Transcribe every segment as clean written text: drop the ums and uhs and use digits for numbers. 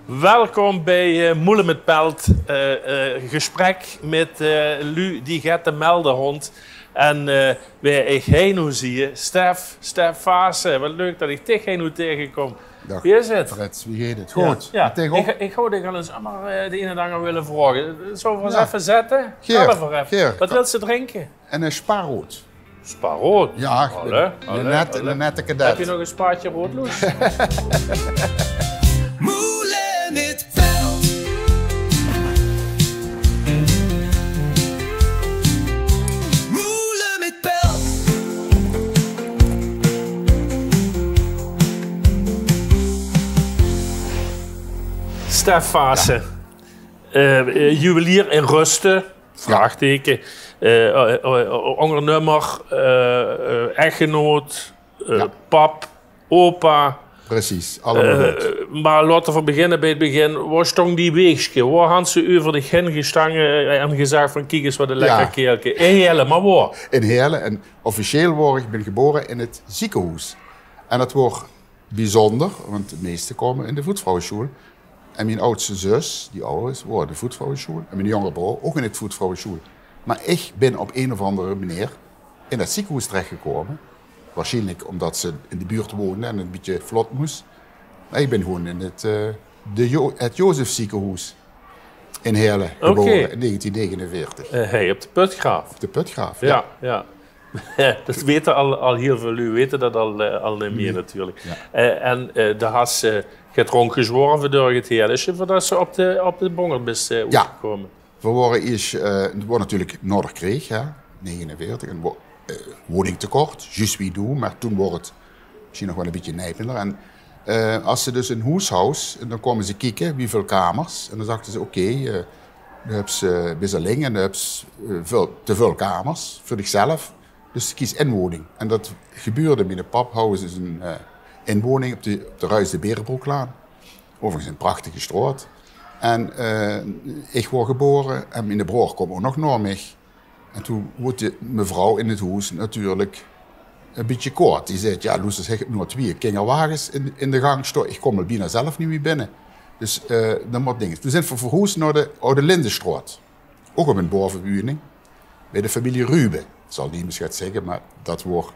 Welkom bij Moelen met Pelt. Gesprek met Lu, die gaat de meldenhond. En wij gaan nu zie je Stef Vaassen. Wat leuk dat ik dich nu tegenkom. Dag, wie is het? Frits, wie gaat het? Goed. Ja. Ik zou dich al eens allemaal de ene en ander willen vragen. Zullen we ons even zetten? Geer, Wat wil ze drinken? En een spaarrood. Spaarrood? Ja, een nette cadet. Heb je nog een spaatje roodloes? Moelen met Pelt. Moelen met Pelt. Stef Vaassen. Juwelier in Rusten. Vraagteken. Ondernummer. Echtgenoot. Pap. Opa. Precies, allemaal goed. Maar laten we beginnen bij het begin. Waar stond die weegje? Waar hadden ze over de gen gestangen en gezegd van kijk eens wat een lekker keeltje. In Heerlen, maar waar? In Heerlen. En officieel ik ben geboren in het ziekenhuis. En dat wordt bijzonder, want de meesten komen in de voetvrouwenschool. En mijn oudste zus, die ouder is, wordt in de voetvrouwenschool. En mijn jongere broer ook in het voetvrouwenschool. Maar ik ben op een of andere manier in het ziekenhuis terechtgekomen. Waarschijnlijk omdat ze in de buurt woonden en een beetje vlot moest. Maar ik ben gewoon in het Jozef ziekenhuis in Heerlen geboren in 1949. Hey, op de Putgraaf. Op de Putgraaf, ja. Dat weten al heel veel, u weten dat al meer natuurlijk. Ja. En daar had ze gedronken gezworven door het Heerlijsje, voordat ze op de Bongert is gekomen. We waren eerst, het was natuurlijk Noorderkreeg, 1949. Woningtekort, just wie doe, maar toen wordt het misschien nog wel een beetje nijpender. En als ze dus een huishoud, dan komen ze kijken wieveel kamers. En dan dachten ze, oké, dan hebben ze best alleen en dan hebben ze te veel kamers voor zichzelf. Dus ze kies inwoning. En dat gebeurde met de pap, houden ze een inwoning op de Ruis de Berenbroeklaan. Overigens een prachtige straat. En ik word geboren en mijn broer kwam ook nog naar mij. En toen wordt de mevrouw in het huis natuurlijk een beetje kort. Die zei, ja, Loes, zeg ik nog 2 kinderwagens in de gang staan. Ik kom er bijna zelf niet meer binnen. Dus dan moet dingen. Toen zijn we verhuisd naar de Oude Lindenstraat. Ook op een bovenwoning. Bij de familie Ruben. Dat zal niet misschien zeggen, maar dat wordt.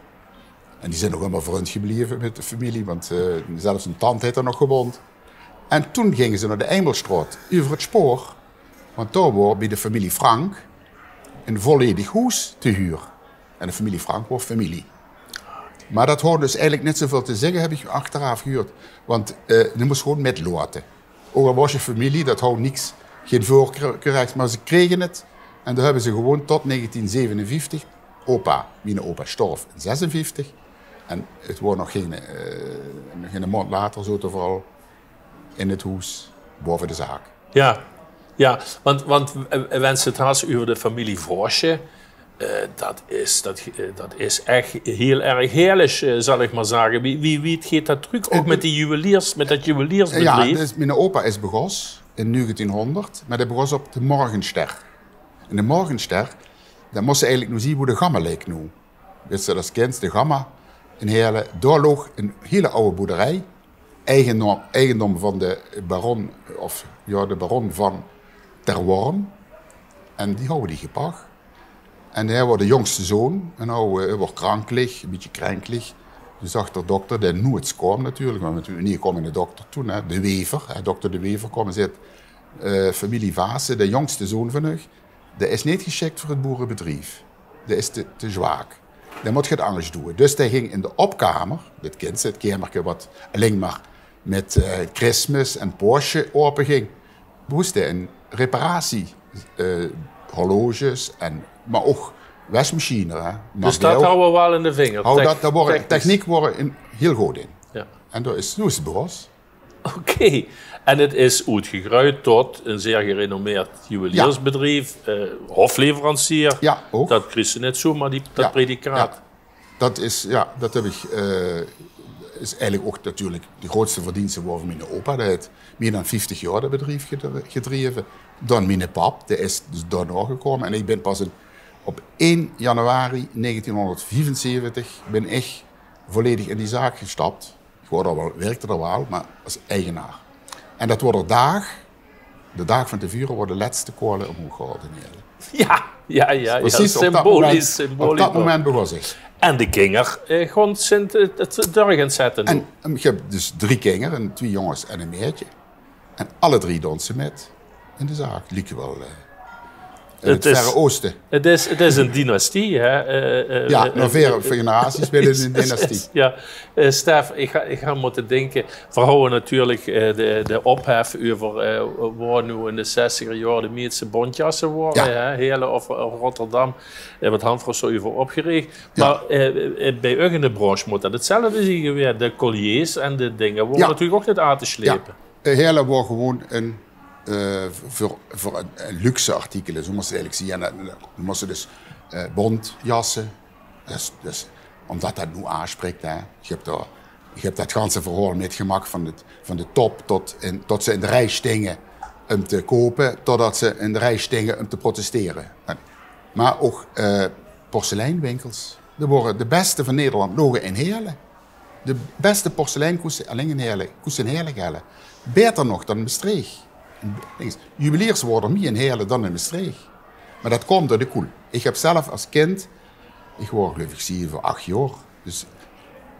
En die zijn nog helemaal vriend gebleven met de familie. Want zelfs een tante heeft er nog gewoond. En toen gingen ze naar de Eimelsstraat, over het spoor. Want daar was bij de familie Frank een volledig huis te huur. En de familie Frank was familie. Maar dat hoorde dus eigenlijk net zoveel te zeggen, heb ik achteraf gehoord. Want je moest gewoon metloten. Ook al was je familie, dat houdt niks, geen voorkeur, maar ze kregen het. En dat hebben ze gewoon tot 1957. Mijn opa stierf in 56. En het was nog geen maand later, zo te vooral in het huis boven de zaak. Ja, want wensen het had over de familie Vosje. Dat is echt heel erg heerlijk, zal ik maar zeggen. Wie gaat dat terug? Ook met die juweliers, met dat juweliersbedrijf? Ja, dus mijn opa is begonnen in 1900, maar hij begon op de Morgenster. En de Morgenster, dan moest je eigenlijk nu zien hoe de Gamma leek nu. Dus dat is kind, de Gamma in Heerlen. Daar lag een hele oude boerderij. Eigendom van de baron, de baron van Terworm. En die houden die gepakt. En hij was de jongste zoon. En hij was krankelijk, een beetje krankelijk. Dus zag de dokter, die nooit kwam natuurlijk. Maar niet kwam in de dokter toen, de Wever. Dokter de Wever kwam en zei, familie Vaassen, de jongste zoon van u, die is niet geschikt voor het boerenbedrijf. Die is te zwak. Die moet het anders doen. Dus hij ging in de opkamer, dit kind, het kamertje wat alleen maar met Christmas en Porsche open ging, moest hij een reparatie, horloges, maar ook wasmachine. Dus dat houden we wel in de vinger. Techniek wordt heel goed in. Ja. En dat is het begonnen. Oké. En het is uitgegroeid tot een zeer gerenommeerd juweliersbedrijf, hofleverancier. Ja, ook. Dat kreeg ze net zomaar, dat predicaat. Ja. Dat heb ik, is eigenlijk ook natuurlijk de grootste verdienste van mijn opa. Die heeft meer dan 50 jaar dat bedrijf gedreven. Dan mijn pap, die is dus daarna gekomen. En ik ben pas op 1 januari 1974 ben ik volledig in die zaak gestapt. Ik werkte er wel, maar als eigenaar. En dat wordt de dag van de vuren, worden de laatste kolen omhoog gehouden. Ja. Precies, Symbolisch. op dat moment begon zich. En de kinger gewoon het doorgaan zetten. En je hebt dus 3 kinderen, 2 jongens en een meisje. En alle 3 doen ze met in de zaak. Liep wel in het Verre Oosten. Het is een dynastie, hè? Nog 4 generaties binnen een dynastie. Ja, Stef, ik ga moeten denken. Vooral natuurlijk de ophef over waar nu in de 60er jaren de meeste bondjassen worden. Ja. Hè? Hele of Rotterdam, wat Hanfros zo over opgericht. Ja. Maar bij u in de branche moet dat hetzelfde zijn weer. De colliers en de dingen worden natuurlijk ook niet aan te slepen. Ja, Heerlen wordt gewoon voor een luxe artikelen, zo moest je eigenlijk zien. En dan moesten dus bondjassen, dus omdat dat nu aanspreekt. Hè. Je hebt dat ganse verhaal met gemak van de top tot ze in de rij stingen om te kopen, totdat ze in de rij stingen om te protesteren. Maar ook porseleinwinkels. Er worden de beste van Nederland nog in Heerlen. De beste porseleinkoesten alleen in Heerlen, koesten in Heerlen gellen. Beter nog dan in Maastricht. Juweliers worden meer in Heerlen dan in Maastricht. Maar dat komt door de koel. Ik heb zelf als kind, ik was geloof ik 7, 8 jaar. Dus,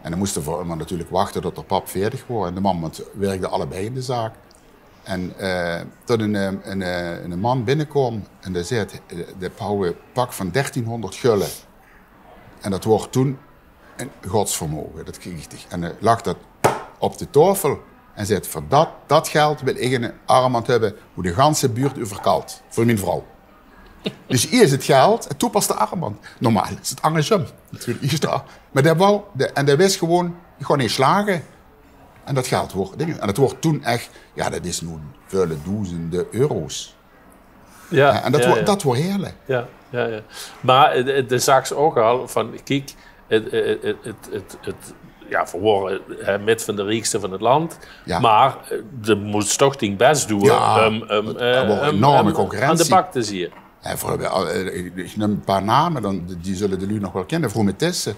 en dan moesten we natuurlijk wachten tot de pap 40 was. En de man werkte allebei in de zaak. En tot een man binnenkwam en die zei, de oude pak van 1300 gulden. En dat wordt toen een godsvermogen, dat kreeg ik. En dan lag dat op de tafel en zei, voor dat geld wil ik een armband hebben hoe de ganse buurt overkalt, voor mijn vrouw. Dus hier is het geld en toen pas de armband. Normaal is het andersom, natuurlijk. Maar dat wist gewoon, ik ga niet slagen. En dat geld wordt dingen. En dat wordt toen echt, ja, dat is nu vele duizenden euro's. Ja, dat wordt heerlijk. Ja. Maar de zaak is ook al van, kijk, we worden met van de rijkste van het land, maar er moet toch ding best doen om enorme concurrentie aan de bak te zien. Ik neem een paar namen, die zullen de jullie nog wel kennen. Vroome Tisse,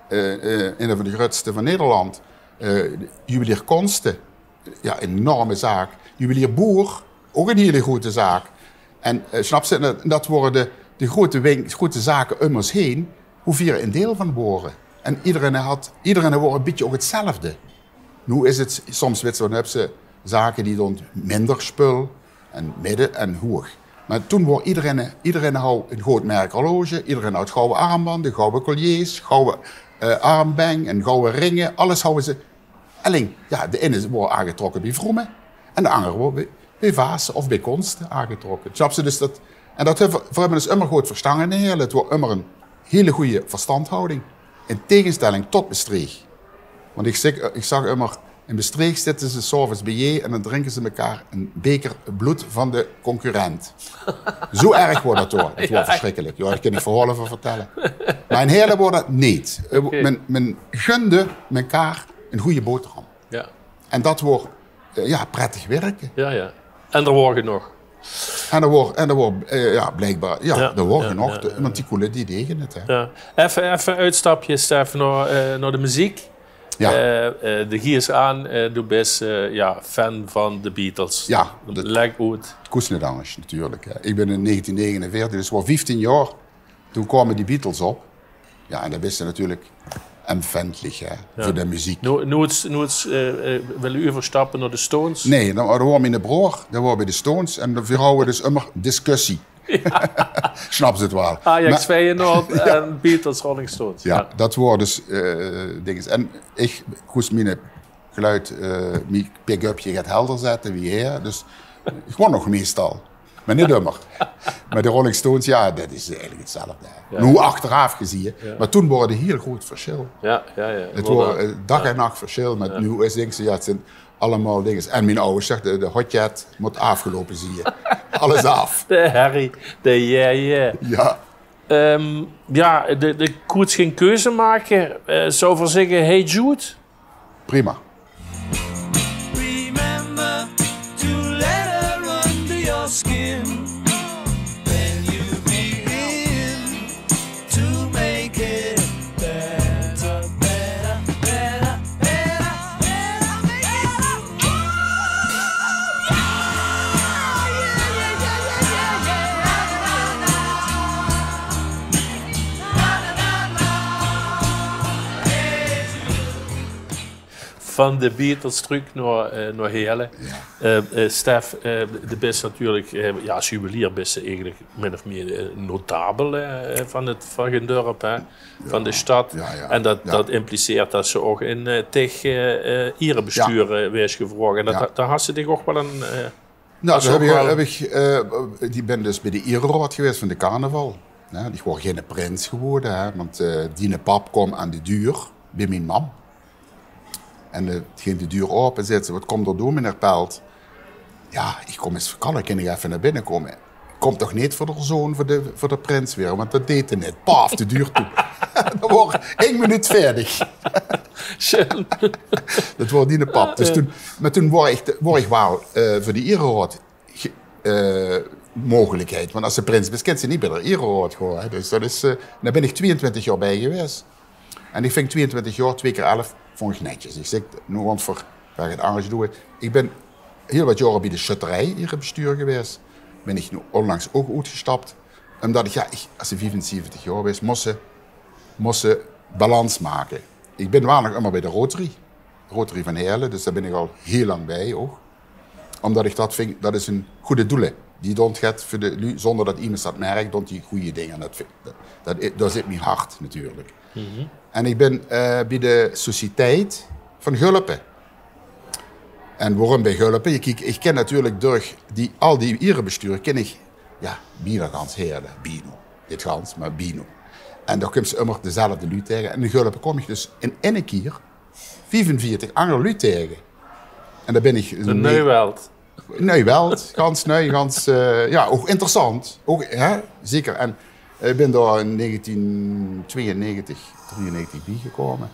een van de grootste van Nederland. Juwelier Konsten, ja, enorme zaak. Juwelier Boer, ook een hele grote zaak. En snap je, dat worden de grote zaken om ons heen, hoe vier een deel van worden. En iedereen wordt een beetje ook hetzelfde. Nu is het soms, weet je, heb ze zaken die doen minder spul en midden en hoog. Maar toen wordt iedereen houdt een groot merk horloge, iedereen houdt gouden armbanden, gouden colliers, gouden armband en gouden ringen, alles houden ze. Alleen, ja, de ene wordt aangetrokken bij Vroome en de andere wordt bij Vaassen of bij Konsten aangetrokken. Snap je? Dus dat hebben dus immer goed verstaan in de hele. Het wordt immer een hele goede verstandhouding. In tegenstelling tot Maastricht. Want ik zag immer, in Maastricht zitten ze 's avonds bij je en dan drinken ze elkaar een beker bloed van de concurrent. Zo erg wordt dat door. Het wordt verschrikkelijk. Ja, daar kan ik verhalen van vertellen. Maar in Heerlen wordt dat niet. Okay. Men gunde elkaar een goede boterham. Ja. En dat wordt prettig werken. Ja. En er worden nog. En er wordt blijkbaar, er wordt nog, want die koelen die degen het. Hè. Ja. Even een uitstapje, Stef, naar de muziek. Ja. De giers aan, du bent fan van de Beatles. Ja. Leg uit. Koesnedangers natuurlijk. Hè. Ik ben in 1949, dus voor 15 jaar, toen kwamen die Beatles op. Ja, en dat wist natuurlijk empfindelijk voor de muziek. Nu wil u overstappen naar de Stones? Nee, dan waren mijn broer, dat waren bij de Stones en we houden dus immer discussie. Ja. Snap ze het wel. Ajax, Feyenoord en Beatles, Rolling Stones. Ja, dat waren dus dingen. En ik moest mijn geluid, mijn pick-upje gaat helder zetten wie hier. Dus gewoon nog meestal. Maar niet dummer. Maar de Rolling Stones, ja, dat is eigenlijk hetzelfde. Ja. Nu achteraf gezien. Ja. Maar toen waren het een heel groot verschil. Ja. Het was dag en nacht verschil. Maar nu is het, het zijn allemaal dingen. En mijn ouders zeggen, de hotjet moet afgelopen zien. Alles af. De herrie, de Ja. De koets geen keuze maken. Zou voor zeggen, hey Jude? Prima. Remember to let her under your skin. Then you begin to make it better, better, better, better, better, better. van de Beatles terug naar Heerlen. Ja. Stef, de best natuurlijk, als juwelier best je eigenlijk min of meer notabel van het dorp, van de stad. Ja. En dat impliceert dat ze ook in tegen erebestuur wees gevraagd. En daar had ze zich ook wel een... Nou, die ben dus bij de Ererood geweest van de carnaval. Ja, die was geen prins geworden, hè, want die pap kwam aan de deur bij mijn mam. En het ging de deur open en zei ze, wat komt er door, meneer Pelt? Ja, ik kom eens, kan ik even naar binnen komen? Kom toch niet voor de zoon, voor de prins weer, want dat deed hij niet. Paf, de deur toe. Dan was 1 minuut verdig. Dat was die pap. Dus toen word ik wel voor die Ererood mogelijkheid. Want als ze prins is, kent ze niet bij de Ererood gewoon. Dus dat is, daar ben ik 22 jaar bij geweest. En ik vind 22 jaar, 2 keer 11, vond ik netjes. Ik zeg, nu want voor het anders doen. Ik ben heel wat jaren bij de schutterij hier in bestuur geweest. Ben ik nu onlangs ook uitgestapt. Omdat ik, als ze 75 jaar was, moest ze balans maken. Ik ben wel nog immer bij de Rotary van Heerlen, dus daar ben ik al heel lang bij ook. Omdat ik dat vind, dat is een goede doelen. Die doet het zonder dat iemand dat merkt, doet die goede dingen. Dat zit mijn hart natuurlijk. Mm-hmm. En ik ben bij de Sociëteit van Gulpen. En waarom bij Gulpen? Ik ken natuurlijk door al die erebesturen, ken ik, Bino-gans Heerlen, Bino. Dit gans, maar Bino. En daar komt ze immer dezelfde lui tegen. En in Gulpen kom ik dus in één keer 45 andere lui tegen. En dan ben ik... De Neuweld. Neuweld, gans neu, ook interessant. Ook, hè? Zeker. En ik ben daar in 1992, 93 bijgekomen.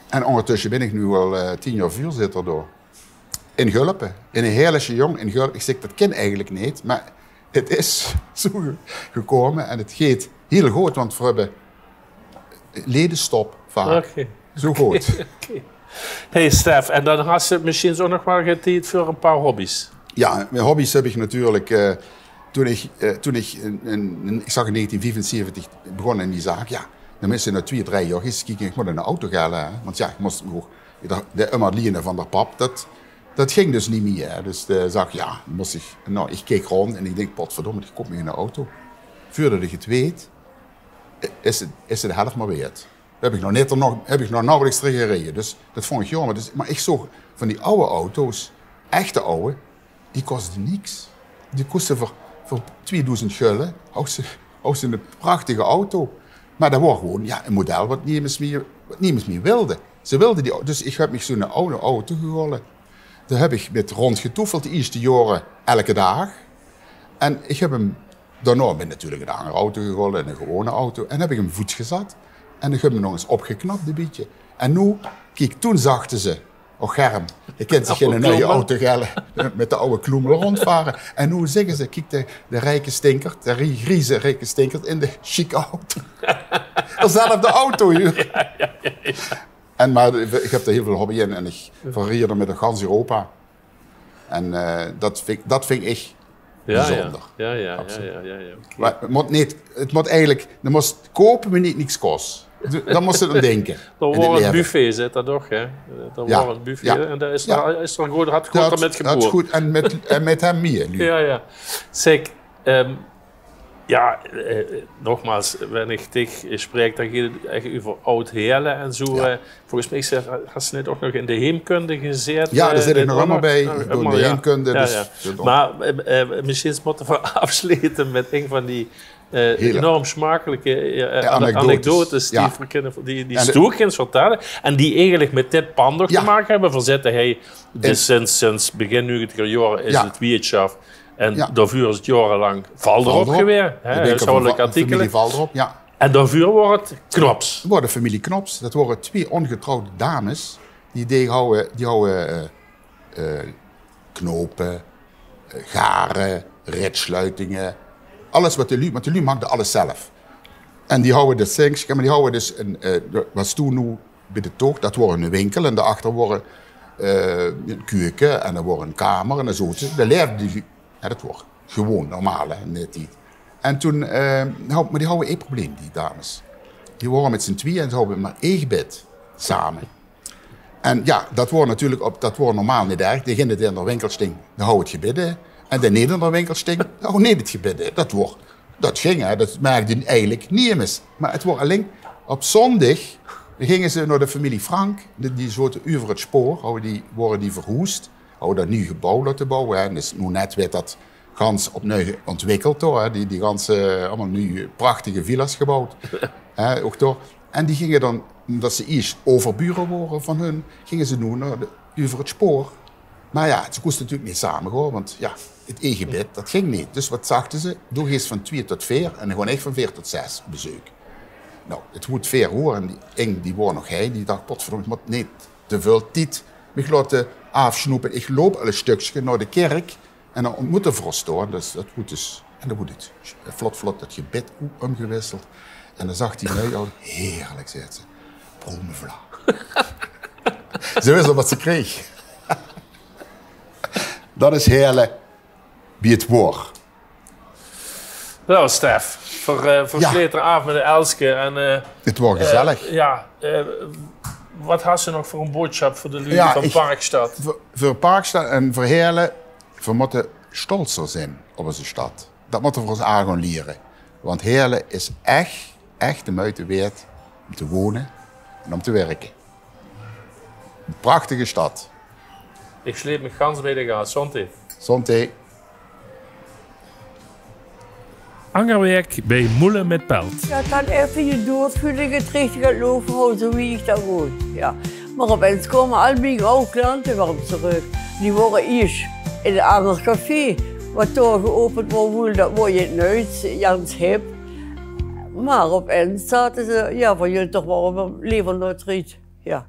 En ondertussen ben ik nu al 10 jaar voorzitter door. In Gulpen. In een heerlijke jong in Gulpen. Ik zeg, dat ken eigenlijk niet, maar het is zo gekomen. En het gaat heel goed, want we hebben ledenstop vaak. Okay. Zo goed. Okay. Hey Stef, en dan had je misschien ook nog wel tijd voor een paar hobby's. Ja, mijn hobby's heb ik natuurlijk... Toen ik zag in 1975 begonnen in die zaak, dan is het na 2, 3 jaar gekeken, ik moet een auto halen. Want ik moest de Emma van de pap, dat ging dus niet meer. Dus zag ik keek rond en ik denk, potverdomme, ik kom nu in een auto. Voordat ik het weet, is het de helft maar weet. Heb ik nog nauwelijks gereden. Dus dat vond ik jammer. Maar ik zag van die oude auto's, echte oude, die kosten niks. Die kosten voor 2000 gulden, houdt ze een prachtige auto. Maar dat was gewoon een model wat niemand meer wilde. Ze wilden die, dus ik heb me zo'n oude auto gehouden. Daar heb ik met rondgetoefeld de eerste jaren elke dag. En ik heb hem daarna ben natuurlijk een andere auto gehouden en een gewone auto. En heb ik hem voets gezet. En ik heb hem nog eens opgeknapt een beetje. En nu, kijk, toen zachten ze, Germ, je kent zich in een nieuwe auto met de oude kloemel rondvaren. En nu zeggen ze, kijk, de rijke stinkert, de grieze rijke stinkert in de chique auto. Dezelfde auto hier. Ja. Maar ik heb er heel veel hobby in en ik varieer met gans Europa. En dat vind ik bijzonder. Ja. Okay. Maar het moet eigenlijk, dan moest kopen maar niet niks kost. Dan moest je dan denken. Dan wordt het buffet, zit dat toch, hè? Dan wordt het buffet en daar is er goed, had goed met geboren. Dat is goed, en met hem meer nu. Ja. Zeg, nogmaals, wanneer ik tegen spreek, dan gaat het echt over oud-Heerlen en zo. Ja. Volgens mij had ze net ook nog in de heemkunde gezet. Ja, daar zit ik nog allemaal bij. Door de heemkunde. Ja. Dus, maar misschien moeten we afsluiten met een van die enorm smakelijke anekdotes die Stoerkens vertellen. En die eigenlijk met dit pand nog te maken hebben. Verzette hij sinds begin 90er jaren is het weerschap. En daarvoor is het jarenlang Valderop geweest. Huishoudelijke artikelen. Valderop, ja. En daarvoor wordt het Knops. Het wordt de familie Knops. Dat waren 2 ongetrouwde dames. Die houden knopen, garen, ritsluitingen. Alles wat de lui maakte alles zelf. En die houden de sinks, maar die houden dus was toen nu bij de tocht, dat wordt een winkel en daarachter wordt een keuken en dan wordt een kamer en zo. Dat leerden die. Ja, dat wordt gewoon normaal, hè, net niet. En toen, maar die houden één probleem, die dames. Die waren met z'n tweeën en ze hadden maar 1 bed samen. En ja, dat wordt natuurlijk dat wordt normaal niet erg. Die gingen in de winkelsting, dan hou het gebidden. En de niet in de winkelsting, dan hou niet het gebidden. Dat ging, hè. Dat merkte eigenlijk niet mis. Maar het wordt alleen op zondag, dan gingen ze naar de familie Frank. Die soorten over het spoor, worden die verwoest. Houden dat nieuw gebouw laten bouwen. Hè. Dus nu net werd dat gans opnieuw ontwikkeld. Hoor. Die ganse, allemaal nu prachtige villa's gebouwd. Ook door. En die gingen dan, omdat ze eerst overburen worden van hun, gingen ze nu naar over het spoor. Maar ja, ze koesten natuurlijk niet samen hoor, want ja, het e-gebed, dat ging niet. Dus wat zachten ze? Doe eens van 2 tot 4 en gewoon echt van 4 tot 6 bezoek. Nou, het moet 4 hoor en die Ing, die was nog hij, die dacht, potverdomme, ik moet niet te veel tijd me laten afsnoepen. Ik loop al een stukje naar de kerk en dan ontmoet de vorst hoor, dus dat moet dus, en dan moet het vlot dat gebed omgewisseld. En dan zag hij mij al, heerlijk, zei ze, bromevla. Ze wist al wat ze kreeg. Dat is heerlijk wie het wordt. Nou, Stef, voor Sleteravond met de Elske. En, het wordt gezellig. Wat had ze nog voor een boodschap voor de lui van Parkstad? Voor Parkstad en voor Heerlen, we moeten stolzer zijn op onze stad. Dat moeten we voor ons aan gaan leren. Want Heerlen is echt de moeite waard om te wonen en om te werken. Een prachtige stad. Ik sleep me gans bij de gaas. Zonté. Angerwerk bij Moelen met Pelt. Ja, dan even je doorvullen, het richtig gaat lopen, houden zo wie ik dat woon. Ja. Maar opeens komen al mijn oude klanten weer terug. Die waren eerst in een ander café, wat daar geopend wordt, dat word je nooit, Jans hip. Maar opeens zaten ze, ja, van jullie toch wel leven nooit riet. Ja.